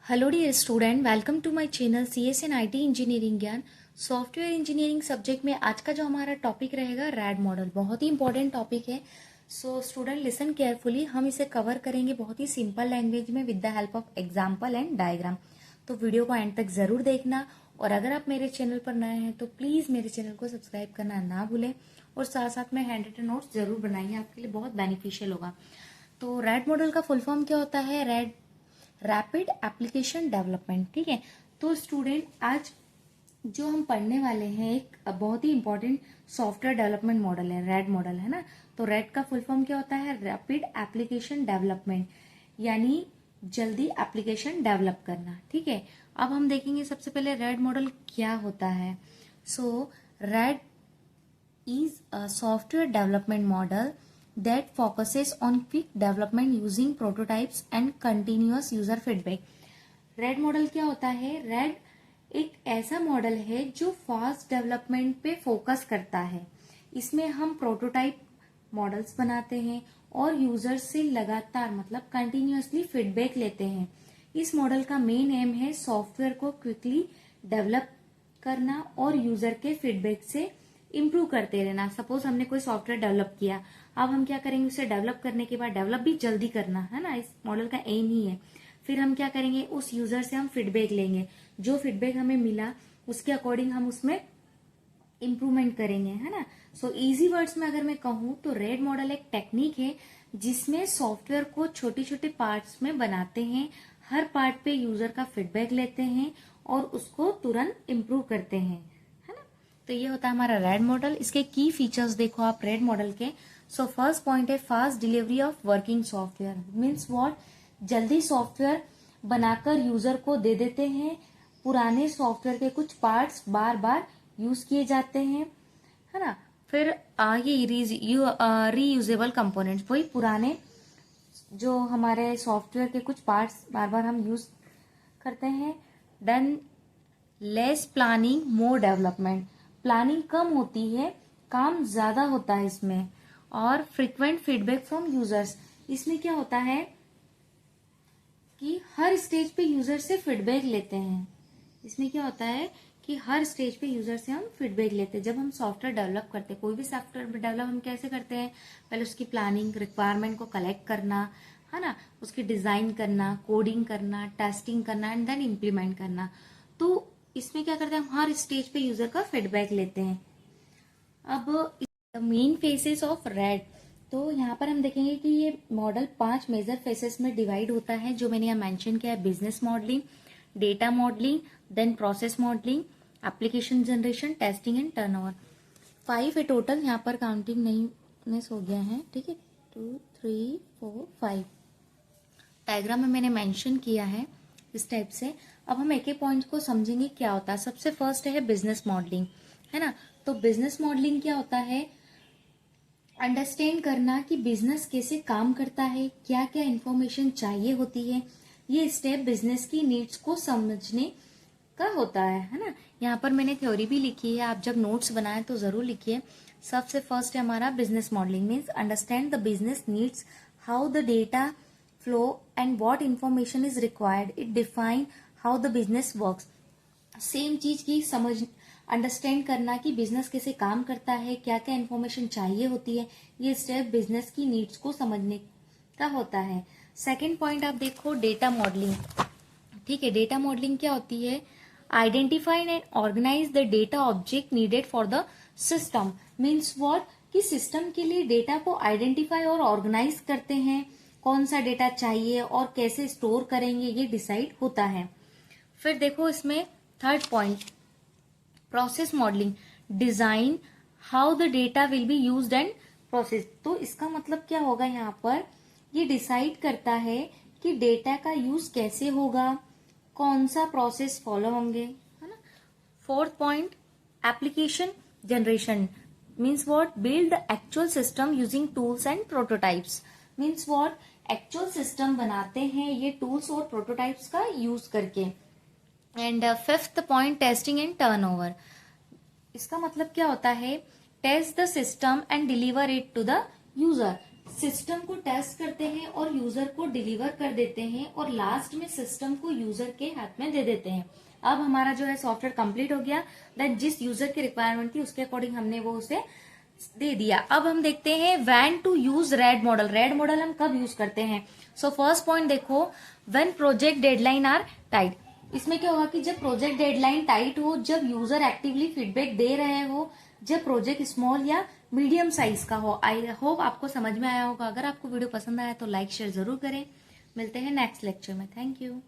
Hello dear student, welcome to my channel CSN IT engineering ज्ञान। Software engineering subject में आज का जो हमारा टॉपिक रहेगा रैड मॉडल, बहुत ही इंपॉर्टेंट टॉपिक है। सो स्टूडेंट लिसन केयरफुली, हम इसे कवर करेंगे बहुत ही सिंपल लैंग्वेज में with the help of example and diagram. तो वीडियो को एंड तक जरूर देखना, और अगर आप मेरे चैनल पर नए हैं तो प्लीज मेरे चैनल को सब्सक्राइब करना ना भूलें, और साथ साथ में हैंड रिटन नोट्स जरूर बनाइए, आपके लिए बहुत बेनिफिशियल होगा। तो रैड मॉडल का फुल फॉर्म क्या होता है? Rapid application development. ठीक है, तो स्टूडेंट आज जो हम पढ़ने वाले हैं एक बहुत ही इंपॉर्टेंट सॉफ्टवेयर डेवलपमेंट मॉडल है, रैड मॉडल, है ना। तो रैड का फुल फॉर्म क्या होता है? रैपिड एप्लीकेशन डेवलपमेंट, यानी जल्दी एप्लीकेशन डेवलप करना। ठीक है, अब हम देखेंगे सबसे पहले रैड मॉडल क्या होता है। सो red is a software development model that focuses on quick development using prototypes and continuous user feedback. RAD model क्या होता है? रेड एक ऐसा मॉडल है जो फास्ट डेवलपमेंट पे फोकस करता है। इसमें हम प्रोटोटाइप मॉडल्स बनाते हैं और यूजर से लगातार मतलब कंटिन्यूअसली फीडबैक लेते हैं। इस मॉडल का मेन एम है सॉफ्टवेयर को क्विकली डेवलप करना और यूजर के फीडबैक से इम्प्रूव करते रहना। सपोज हमने कोई सॉफ्टवेयर डेवलप किया, अब हम क्या करेंगे, उसे डेवलप करने के बाद डेवलप भी जल्दी करना है ना, इस मॉडल का एम ही है। फिर हम क्या करेंगे, उस यूजर से हम फीडबैक लेंगे, जो फीडबैक हमें मिला उसके अकॉर्डिंग हम उसमें इम्प्रूवमेंट करेंगे, है ना। सो इजी वर्ड्स में अगर मैं कहूँ तो रेड मॉडल एक टेक्निक है जिसमें सॉफ्टवेयर को छोटे छोटे पार्ट्स में बनाते हैं, हर पार्ट पे यूजर का फीडबैक लेते हैं और उसको तुरंत इम्प्रूव करते हैं, है ना। तो ये होता है हमारा रेड मॉडल। इसके की फीचर्स देखो आप रेड मॉडल के। सो फर्स्ट पॉइंट है fast delivery of working software. Means what? जल्दी सॉफ्टवेयर बनाकर यूजर को दे देते हैं। पुराने सॉफ्टवेयर के कुछ पार्ट्स बार बार यूज किए जाते हैं, है ना। फिर ये रीयूजेबल कंपोनेंट्स, वही पुराने जो हमारे सॉफ्टवेयर के कुछ पार्ट्स बार बार हम यूज करते हैं। देन लेस प्लानिंग मोर डेवलपमेंट, प्लानिंग कम होती है, काम ज्यादा होता है इसमें। और फ्रीक्वेंट फीडबैक फ्रॉम यूजर्स, इसमें क्या होता है कि हर स्टेज पे यूजर से फीडबैक लेते हैं। इसमें क्या होता है कि हर स्टेज पे यूजर से हम फीडबैक लेते हैं। जब हम सॉफ्टवेयर डेवलप करते हैं, कोई भी सॉफ्टवेयर डेवलप हम कैसे करते हैं? पहले उसकी प्लानिंग, रिक्वायरमेंट को कलेक्ट करना, है ना, उसकी डिजाइन करना, कोडिंग करना, टेस्टिंग करना एंड देन इम्प्लीमेंट करना। तो इसमें क्या करते हैं, हम हर स्टेज पे यूजर का फीडबैक लेते हैं। अब मेन फेसेस ऑफ रेड, तो यहाँ पर हम देखेंगे कि ये मॉडल 5 मेजर फेसेस में डिवाइड होता है, जो मैंने यहाँ मेंशन किया है। Business modelling, data modelling, then process modelling, application generation, testing and turnover. 5 है टोटल, यहाँ पर काउंटिंग नहीं मिस हो गया है। ठीक है, 2 3 4 5 डायग्राम में मैंने मेंशन किया है इस टाइप से। अब हम एक एक पॉइंट को समझेंगे क्या होता है। सबसे फर्स्ट है बिजनेस मॉडलिंग, है ना। तो बिजनेस मॉडलिंग क्या होता है? अंडरस्टैंड करना कि बिजनेस कैसे काम करता है, क्या क्या इंफॉर्मेशन चाहिए होती है। ये स्टेप बिजनेस की नीड्स को समझने का होता है ना। यहाँ पर मैंने थ्योरी भी लिखी है, आप जब नोट्स बनाए तो जरूर लिखिए। सबसे फर्स्ट है हमारा business modelling, means understand the business needs, how the data flow and what information is required, it define how the business works. Same चीज की समझ, अंडरस्टैंड करना कि बिजनेस कैसे काम करता है, क्या क्या इन्फॉर्मेशन चाहिए होती है। ये स्टेप बिजनेस की नीड्स को समझने का होता है। सेकंड पॉइंट आप देखो, डेटा मॉडलिंग। ठीक है, डेटा मॉडलिंग क्या होती है? Identify and organise the data object needed for the system. Means what? कि सिस्टम के लिए डेटा को आइडेंटिफाई और ऑर्गेनाइज करते हैं, कौन सा डेटा चाहिए और कैसे स्टोर करेंगे ये डिसाइड होता है। फिर देखो इसमें third point, process modelling, design how the data will be used and process. तो इसका मतलब क्या होगा, यहाँ पर ये डिसाइड करता है कि डेटा का यूज कैसे होगा, कौन सा प्रोसेस फॉलो होंगे, है ना। Fourth point, application generation, means what? Build the actual system using tools and prototypes. Means what? Actual system बनाते हैं ये टूल्स और प्रोटोटाइप्स का यूज करके। And fifth point, testing and turnover. इसका मतलब क्या होता है? Test the system and deliver it to the user. System को टेस्ट करते हैं और यूजर को डिलीवर कर देते हैं और लास्ट में सिस्टम को यूजर के हाथ में दे देते हैं। अब हमारा जो है सॉफ्टवेयर कंप्लीट हो गया, दैट जिस यूजर की रिक्वायरमेंट थी उसके अकॉर्डिंग हमने वो उसे दे दिया। अब हम देखते हैं when to use RAD model. RAD model हम कब यूज करते हैं? सो फर्स्ट पॉइंट देखो, when project deadline are tight. इसमें क्या होगा कि जब प्रोजेक्ट डेडलाइन टाइट हो, जब यूजर एक्टिवली फीडबैक दे रहे हो, जब प्रोजेक्ट स्मॉल या मीडियम साइज का हो। आई होप आपको समझ में आया होगा। अगर आपको वीडियो पसंद आया तो लाइक शेयर जरूर करें। मिलते हैं नेक्स्ट लेक्चर में। Thank you.